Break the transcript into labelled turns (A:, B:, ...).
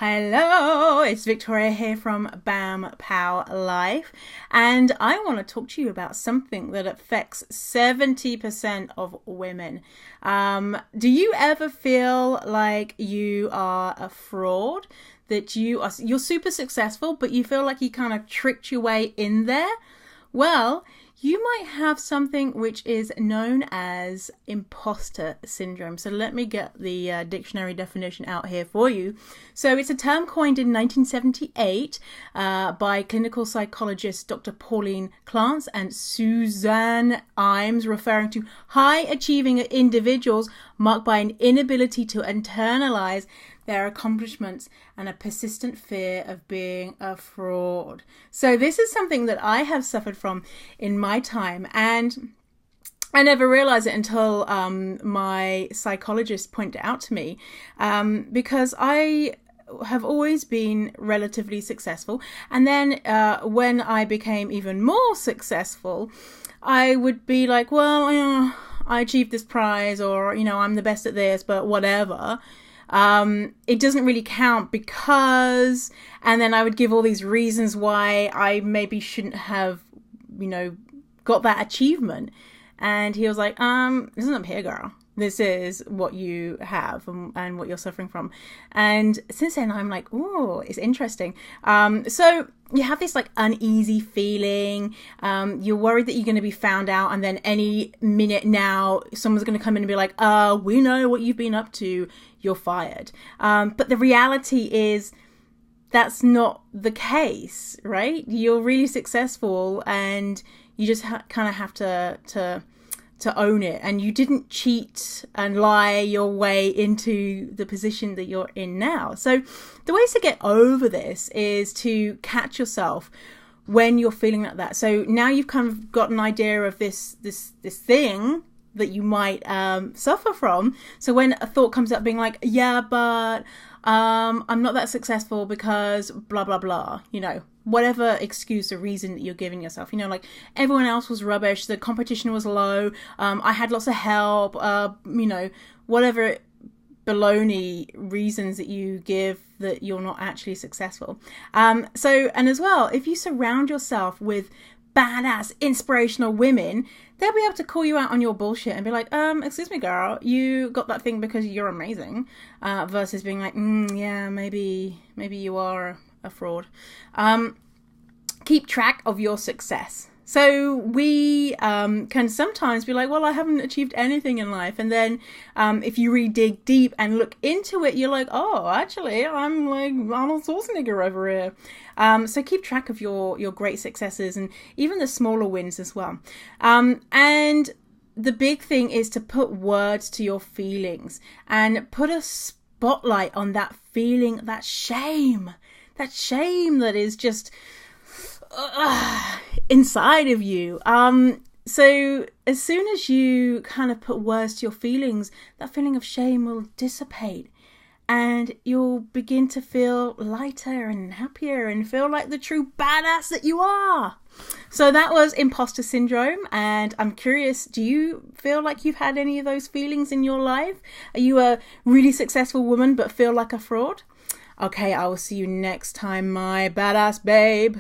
A: Hello, it's Victoria here from Bam Pow Life, and I want to talk to you about something that affects 70% of women. Do you ever feel like you are a fraud? That you're super successful, but you feel like you kind of tricked your way in there? Well, you might have something which is known as imposter syndrome. So let me get the dictionary definition out here for you. So it's a term coined in 1978 by clinical psychologists Dr. Pauline Clance and Suzanne Imes, referring to high-achieving individuals marked by an inability to internalize their accomplishments and a persistent fear of being a fraud. So this is something that I have suffered from in my time, and I never realized it until my psychologist pointed it out to me, because I have always been relatively successful, and then when I became even more successful, I would be like, well, I achieved this prize, or I'm the best at this, but whatever. It doesn't really count because, and then I would give all these reasons why I maybe shouldn't have, got that achievement. And he was like, listen up here, girl. This is what you have and what you're suffering from. And since then, I'm like, oh, it's interesting. So you have this like uneasy feeling. You're worried that you're going to be found out. And then any minute now, someone's going to come in and be like, we know what you've been up to. You're fired. But the reality is that's not the case, right? You're really successful and you just kind of have to own it, and you didn't cheat and lie your way into the position that you're in now. So the ways to get over this is to catch yourself when you're feeling like that. So now you've kind of got an idea of this thing that you might suffer from. So when a thought comes up being like, yeah, but I'm not that successful because blah, blah, blah, whatever excuse or reason that you're giving yourself, like everyone else was rubbish, the competition was low, I had lots of help, whatever baloney reasons that you give that you're not actually successful. And as well, if you surround yourself with badass, inspirational women, they'll be able to call you out on your bullshit and be like, excuse me, girl, you got that thing because you're amazing, versus being like, yeah, maybe you are a fraud. Keep track of your success. So we can sometimes be like, well, I haven't achieved anything in life. And then if you really dig deep and look into it, you're like, oh, actually, I'm like Arnold Schwarzenegger over here. So keep track of your great successes and even the smaller wins as well. And the big thing is to put words to your feelings and put a spotlight on that feeling, that shame that is just inside of you. So as soon as you kind of put words to your feelings, that feeling of shame will dissipate and you'll begin to feel lighter and happier and feel like the true badass that you are. So that was imposter syndrome, and I'm curious, do you feel like you've had any of those feelings in your life? Are you a really successful woman but feel like a fraud? Okay, I will see you next time, my badass babe.